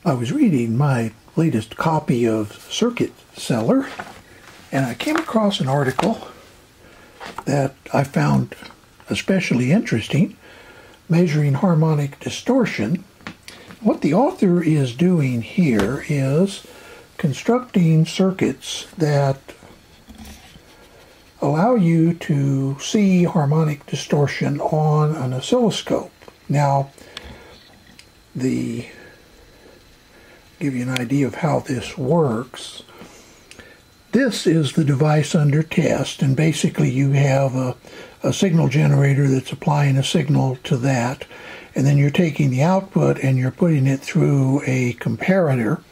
I was reading my latest copy of Circuit Cellar, and I came across an article that I found especially interesting, measuring harmonic distortion. What the author is doing here is constructing circuits that allow you to see harmonic distortion on an oscilloscope. Now, give you an idea of how this works. This is the device under test, and basically you have a signal generator that's applying a signal to that, and then you're taking the output and you're putting it through a comparator,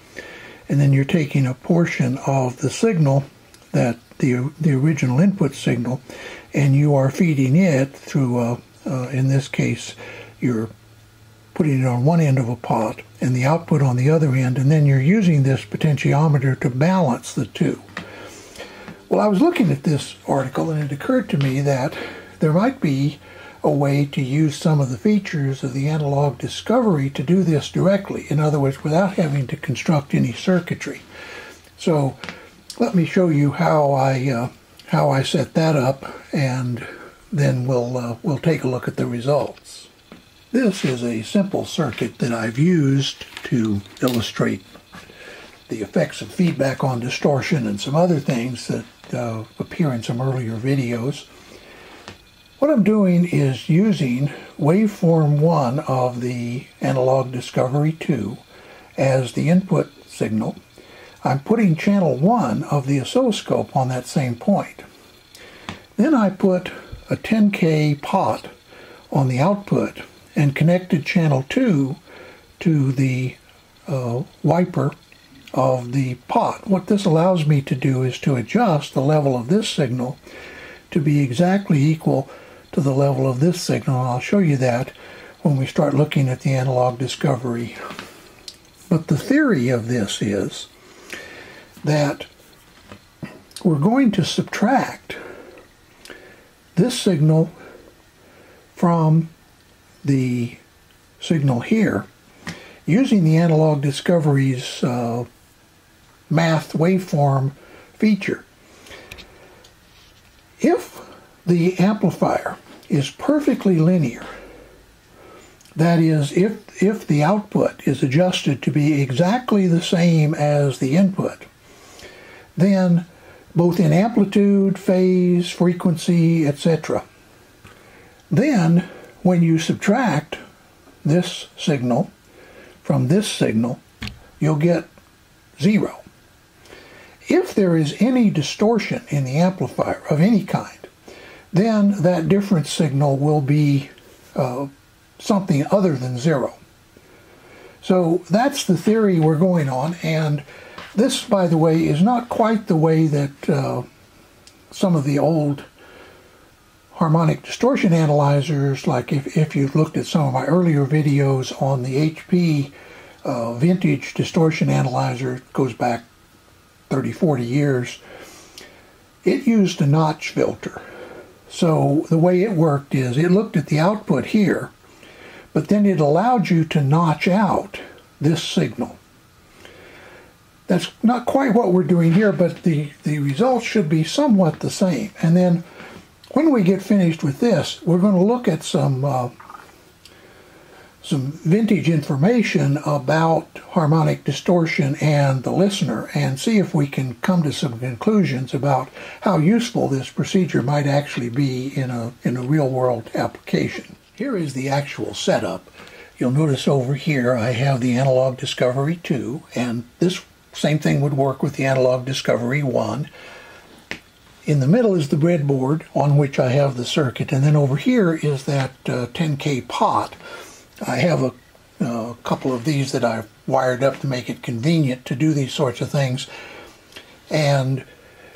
and then you're taking a portion of the signal, that the original input signal, and you are feeding it through in this case you're putting it on one end of a pot and the output on the other end, and then you're using this potentiometer to balance the two. Well, I was looking at this article and it occurred to me that there might be a way to use some of the features of the analog discovery to do this directly. In other words, without having to construct any circuitry. So let me show you how I set that up, and then we'll take a look at the results. This is a simple circuit that I've used to illustrate the effects of feedback on distortion and some other things that appear in some earlier videos. What I'm doing is using waveform 1 of the analog discovery 2 as the input signal. I'm putting channel 1 of the oscilloscope on that same point. Then I put a 10K pot on the output and connected channel 2 to the wiper of the pot. What this allows me to do is to adjust the level of this signal to be exactly equal to the level of this signal. I'll show you that when we start looking at the analog discovery. But the theory of this is that we're going to subtract this signal from the signal here using the analog discovery's math waveform feature. If the amplifier is perfectly linear, that is, if the output is adjusted to be exactly the same as the input, then both in amplitude, phase, frequency, etc., then when you subtract this signal from this signal, you'll get 0. If there is any distortion in the amplifier of any kind, then that difference signal will be something other than 0. So that's the theory we're going on, and this, by the way, is not quite the way that some of the old harmonic distortion analyzers, like if you've looked at some of my earlier videos on the HP vintage distortion analyzer, it goes back 30, 40 years, it used a notch filter. So the way it worked is it looked at the output here, but then it allowed you to notch out this signal. That's not quite what we're doing here, but the results should be somewhat the same. And then when we get finished with this, we're going to look at some vintage information about harmonic distortion and the listener, and see if we can come to some conclusions about how useful this procedure might actually be in a real-world application. Here is the actual setup. You'll notice over here I have the analog discovery 2, and this same thing would work with the analog discovery 1. In the middle is the breadboard on which I have the circuit, and then over here is that 10K pot. I have a couple of these that I've wired up to make it convenient to do these sorts of things. And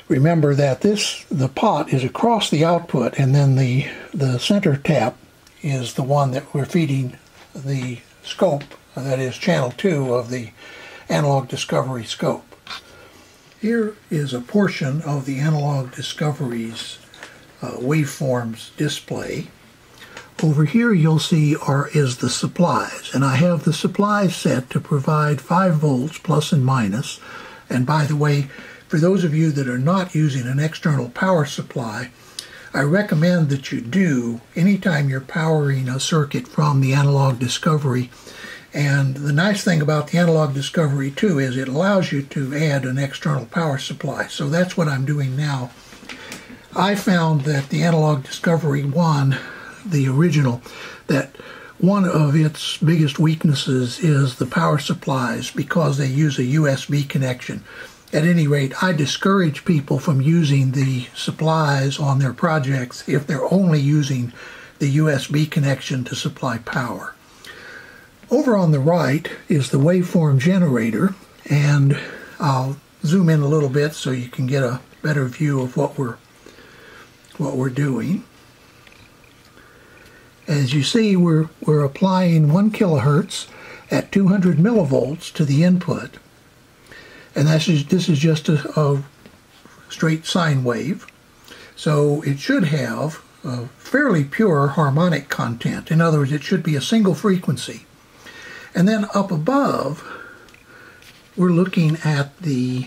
remember that the pot is across the output, and then the center tap is the one that we're feeding the scope, that is channel 2 of the analog discovery scope. Here is a portion of the analog discovery's waveforms display. over here you'll see is the supplies, and I have the supplies set to provide 5 volts plus and minus. And by the way, for those of you that are not using an external power supply, I recommend that you do anytime you're powering a circuit from the Analog Discovery. And the nice thing about the Analog Discovery too is it allows you to add an external power supply. So that's what I'm doing now. I found that the Analog Discovery 1, the original, that one of its biggest weaknesses is the power supplies because they use a USB connection. At any rate, I discourage people from using the supplies on their projects if they're only using the USB connection to supply power. Over on the right is the waveform generator, and I'll zoom in a little bit so you can get a better view of what we're doing. As you see, we're applying 1 kilohertz at 200 millivolts to the input, and this is just a straight sine wave, so it should have a fairly pure harmonic content. In other words, it should be a single frequency. And then up above, we're looking at the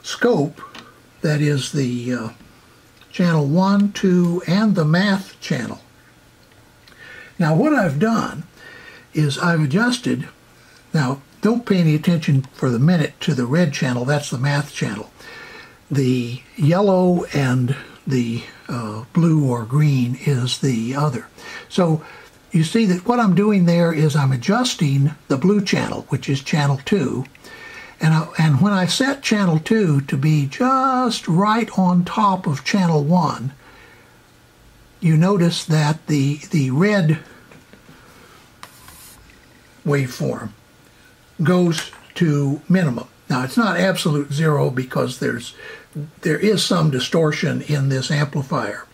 scope, that is the channel 1, 2, and the math channel. Now what I've done is I've adjusted, now don't pay any attention for the minute to the red channel, that's the math channel. The yellow and the blue or green is the other. So you see that what I'm doing there is I'm adjusting the blue channel, which is channel 2, and when I set channel 2 to be just right on top of channel 1, you notice that the red waveform goes to minimum. Now it's not absolute 0 because there is some distortion in this amplifier.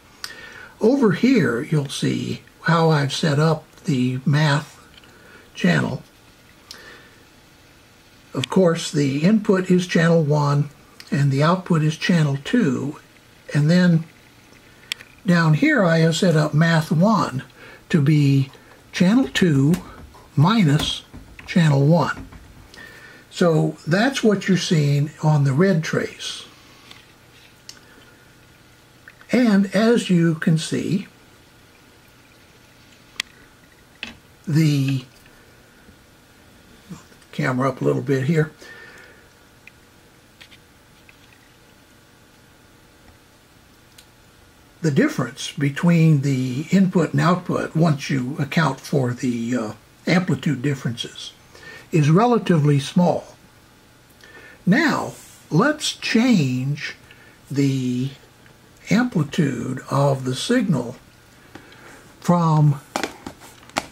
Over here you'll see how I've set up the math channel. Of course, the input is channel 1 and the output is channel 2, and then down here I have set up math 1 to be channel 2 minus channel 1. So that's what you're seeing on the red trace. And as you can see, the camera up a little bit here. The difference between the input and output, once you account for the amplitude differences, is relatively small. Now, let's change the amplitude of the signal from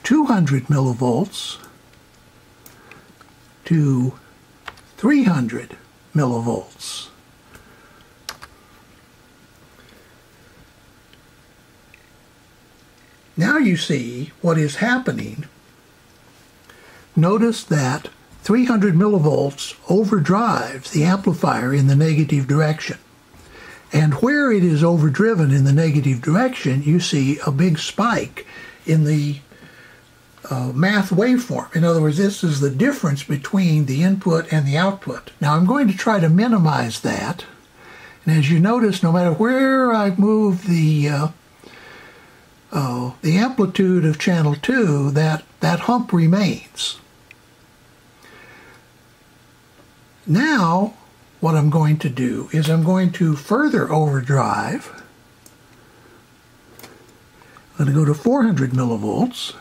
200 millivolts to 300 millivolts. Now you see what is happening. Notice that 300 millivolts overdrives the amplifier in the negative direction. And where it is overdriven in the negative direction, you see a big spike in the math waveform. In other words, this is the difference between the input and the output. Now I'm going to try to minimize that. And as you notice, no matter where I move the amplitude of channel 2, that hump remains. Now, what I'm going to do is I'm going to further overdrive. I'm going to go to 400 millivolts.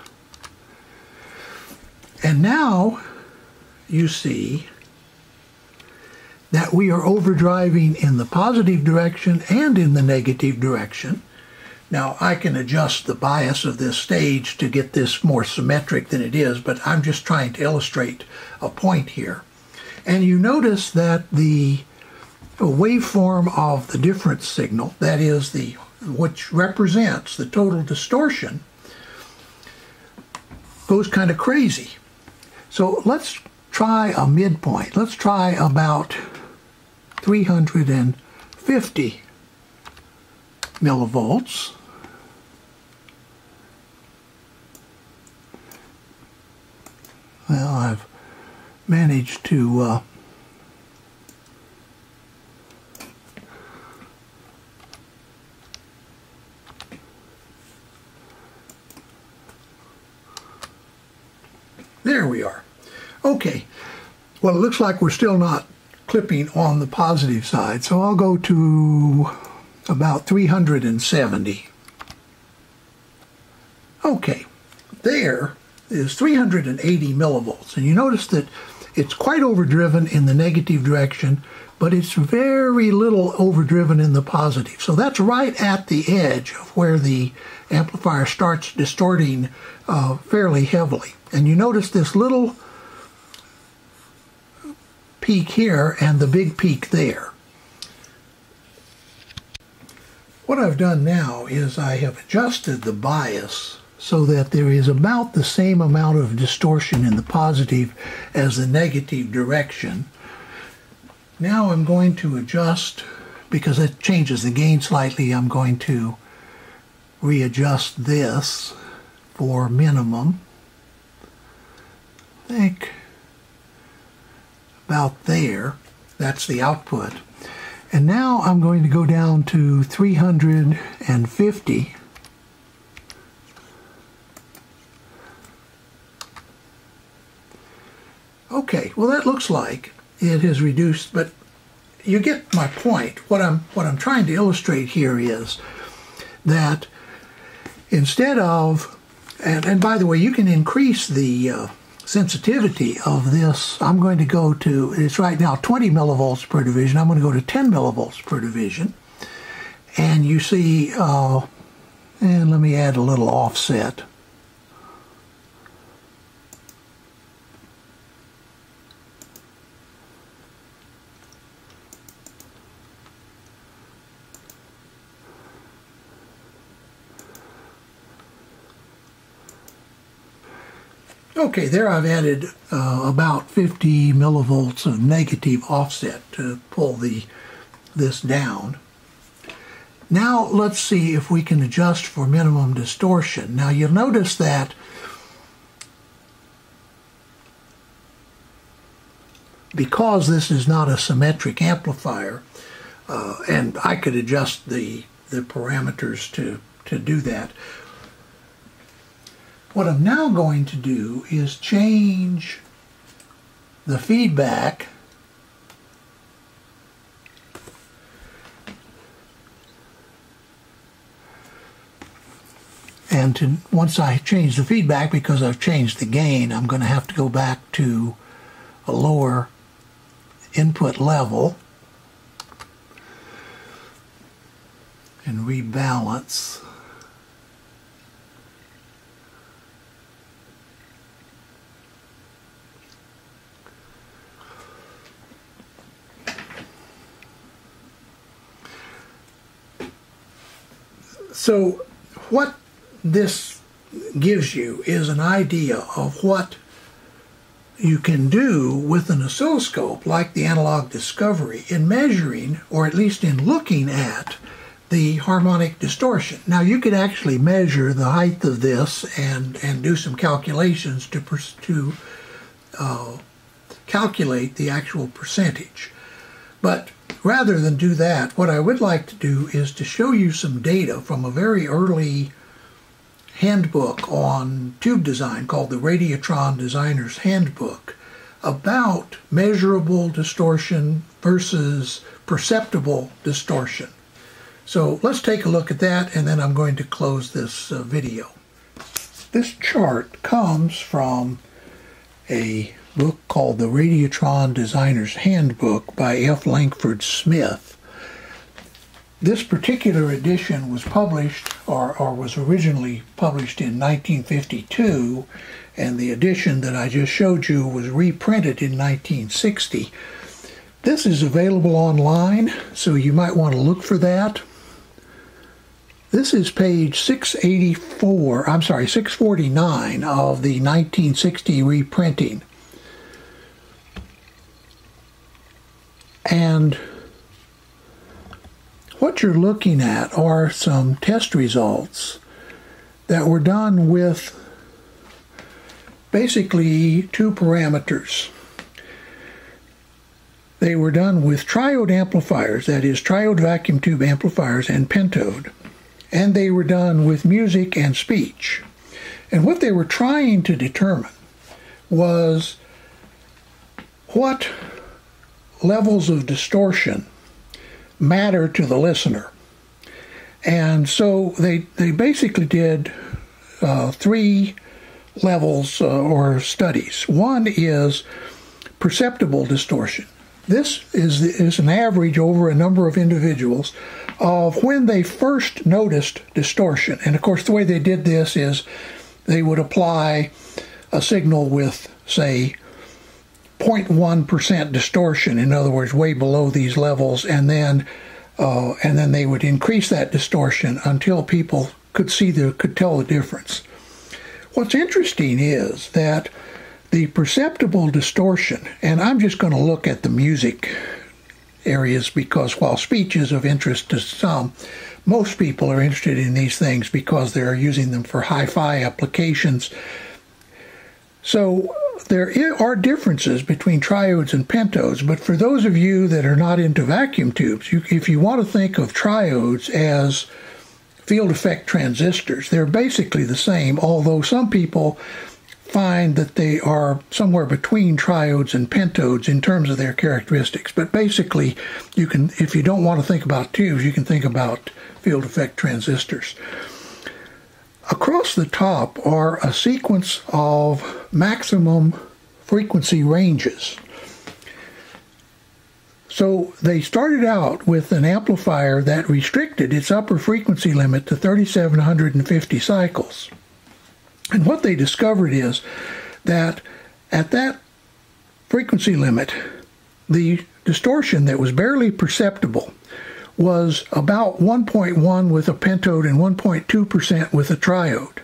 And now you see that we are overdriving in the positive direction and in the negative direction. Now I can adjust the bias of this stage to get this more symmetric than it is, but I'm just trying to illustrate a point here. And you notice that the waveform of the difference signal, that is which represents the total distortion, goes kind of crazy. So let's try a midpoint. Let's try about 350 millivolts. Well, I've managed to there we are. Okay, well, it looks like we're still not clipping on the positive side, so I'll go to about 370. Okay, there is 380 millivolts, and you notice that it's quite overdriven in the negative direction, but it's very little overdriven in the positive. So that's right at the edge of where the amplifier starts distorting fairly heavily. And you notice this little peak here and the big peak there. What I've done now is I have adjusted the bias so that there is about the same amount of distortion in the positive as the negative direction. Now I'm going to adjust, because it changes the gain slightly, I'm going to readjust this for minimum. I think about there. That's the output. And now I'm going to go down to 350. Okay, well, that looks like it has reduced, but you get my point. What I'm trying to illustrate here is that instead of, and by the way, you can increase the sensitivity of this. I'm going to go to, it's right now 20 millivolts per division. I'm going to go to 10 millivolts per division. And you see, and let me add a little offset. Okay, there I've added about 50 millivolts of negative offset to pull this down. Now let's see if we can adjust for minimum distortion. Now you'll notice that because this is not a symmetric amplifier, and I could adjust the parameters to do that. What I'm now going to do is change the feedback and once I change the feedback, because I've changed the gain, I'm going to have to go back to a lower input level and rebalance. So what this gives you is an idea of what you can do with an oscilloscope like the Analog Discovery in measuring, or at least in looking at, the harmonic distortion. Now you could actually measure the height of this and do some calculations to calculate the actual percentage. But rather than do that, what I would like to do is to show you some data from a very early handbook on tube design called the Tron Designer's Handbook about measurable distortion versus perceptible distortion. So let's take a look at that, and then I'm going to close this video. This chart comes from a book called the Radiotron Designer's Handbook by F. Langford Smith. This particular edition was published, or was originally published in 1952, and the edition that I just showed you was reprinted in 1960. This is available online, so you might want to look for that. This is page 649 of the 1960 reprinting. And what you're looking at are some test results that were done with basically two parameters. They were done with triode amplifiers, that is, triode vacuum tube amplifiers and pentode, and they were done with music and speech. And what they were trying to determine was what levels of distortion matter to the listener. And so they basically did three levels or studies. One is perceptible distortion. This is an average over a number of individuals of when they first noticed distortion. And of course the way they did this is they would apply a signal with, say, 0.1% distortion, in other words, way below these levels, and then they would increase that distortion until people could tell the difference. What's interesting is that the perceptible distortion, and I'm just going to look at the music areas because while speech is of interest to some, most people are interested in these things because they're using them for hi-fi applications. So there are differences between triodes and pentodes, but for those of you that are not into vacuum tubes, if you want to think of triodes as field effect transistors, they're basically the same, although some people find that they are somewhere between triodes and pentodes in terms of their characteristics. But basically, you can, if you don't want to think about tubes, you can think about field effect transistors. Across the top are a sequence of maximum frequency ranges. So they started out with an amplifier that restricted its upper frequency limit to 3,750 cycles. And what they discovered is that at that frequency limit, the distortion that was barely perceptible was about 1.1 with a pentode and 1.2% with a triode.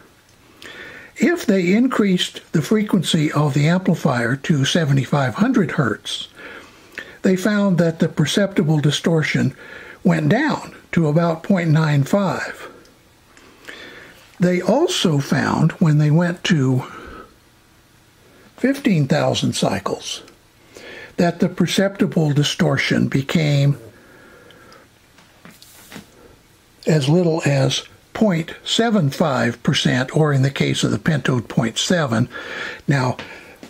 If they increased the frequency of the amplifier to 7,500 hertz, they found that the perceptible distortion went down to about 0.95. They also found when they went to 15,000 cycles that the perceptible distortion became as little as 0.75%, or in the case of the pentode, 0.7. Now,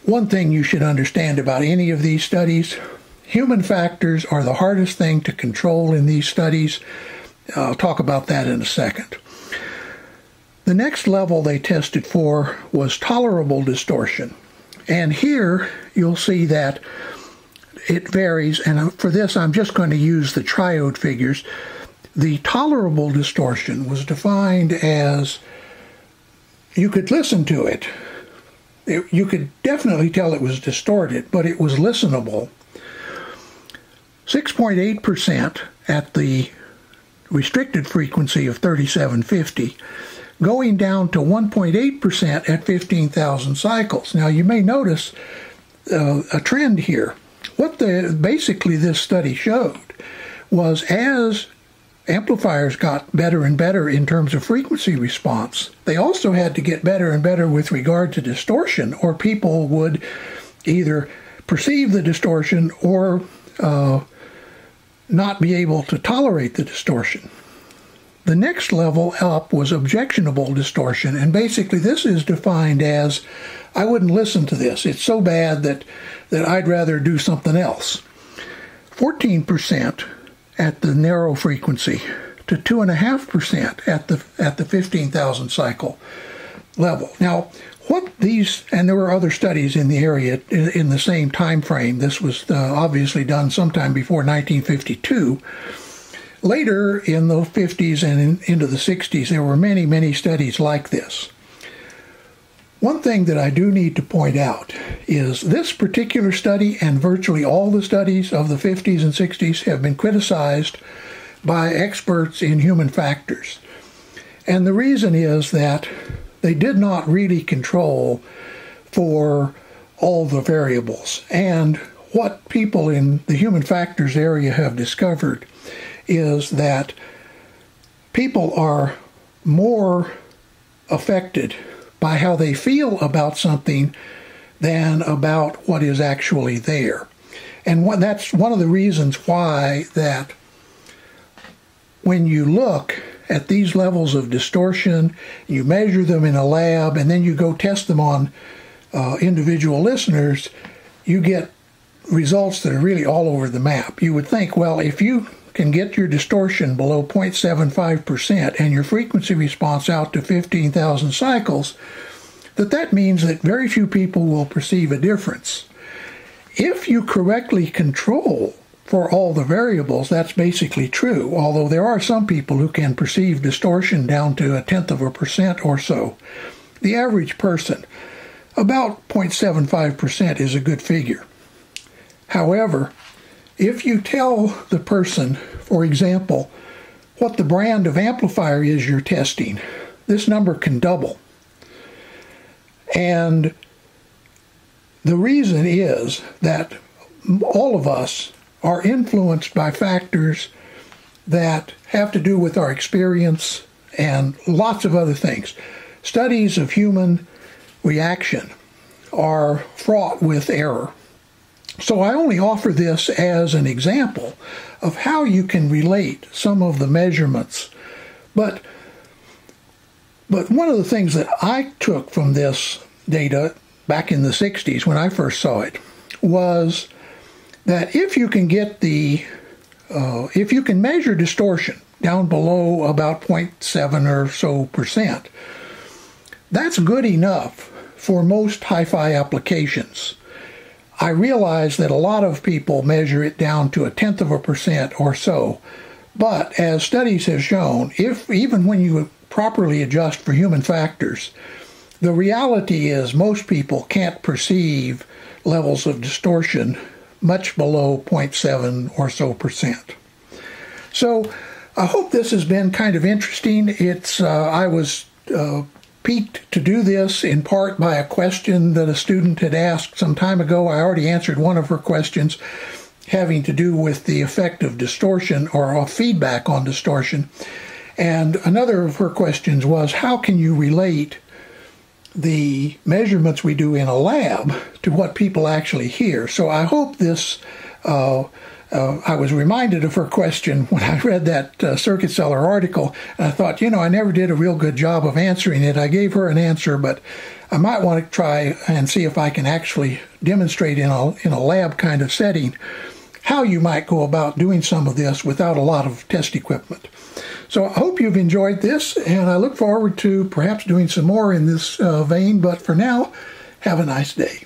one thing you should understand about any of these studies, human factors are the hardest thing to control in these studies. I'll talk about that in a second. The next level they tested for was tolerable distortion. And here you'll see that it varies, and for this I'm just going to use the triode figures. The tolerable distortion was defined as you could listen to it. You could definitely tell it was distorted, but it was listenable. 6.8% at the restricted frequency of 3,750, going down to 1.8% at 15,000 cycles. Now you may notice a trend here. What basically this study showed was as amplifiers got better and better in terms of frequency response, they also had to get better and better with regard to distortion, or people would either perceive the distortion or not be able to tolerate the distortion. The next level up was objectionable distortion, and basically this is defined as, I wouldn't listen to this. It's so bad that I'd rather do something else. 14% at the narrow frequency to 2.5% at the 15,000 cycle level. Now, what these, and there were other studies in the area in the same time frame. This was obviously done sometime before 1952. Later in the 50s and into the 60s, there were many, many studies like this. One thing that I do need to point out is this particular study and virtually all the studies of the 50s and 60s have been criticized by experts in human factors. And the reason is that they did not really control for all the variables. And what people in the human factors area have discovered is that people are more affected by how they feel about something than about what is actually there. And that's one of the reasons why that when you look at these levels of distortion, you measure them in a lab, and then you go test them on individual listeners, you get results that are really all over the map. You would think, well, if you can get your distortion below 0.75% and your frequency response out to 15,000 cycles, that means that very few people will perceive a difference. If you correctly control for all the variables, that's basically true, although there are some people who can perceive distortion down to 0.1% or so. The average person, about 0.75% is a good figure. However, if you tell the person, for example, what the brand of amplifier is you're testing, this number can double. And the reason is that all of us are influenced by factors that have to do with our experience and lots of other things. Studies of human reaction are fraught with error. So I only offer this as an example of how you can relate some of the measurements. But one of the things that I took from this data back in the 60s when I first saw it was that if you can get if you can measure distortion down below about 0.7 or so percent, that's good enough for most hi-fi applications. I realize that a lot of people measure it down to 0.1% or so, but as studies have shown, even when you properly adjust for human factors, the reality is most people can't perceive levels of distortion much below 0.7 or so percent. So I hope this has been kind of interesting. I was piqued to do this in part by a question that a student had asked some time ago. I already answered one of her questions having to do with the effect of distortion or of feedback on distortion. And another of her questions was, how can you relate the measurements we do in a lab to what people actually hear? So I hope this, I was reminded of her question when I read that Circuit Cellar article, and I thought, I never did a real good job of answering it. I gave her an answer, but I might want to try and see if I can actually demonstrate in a lab kind of setting how you might go about doing some of this without a lot of test equipment. So I hope you've enjoyed this, and I look forward to perhaps doing some more in this vein, but for now, have a nice day.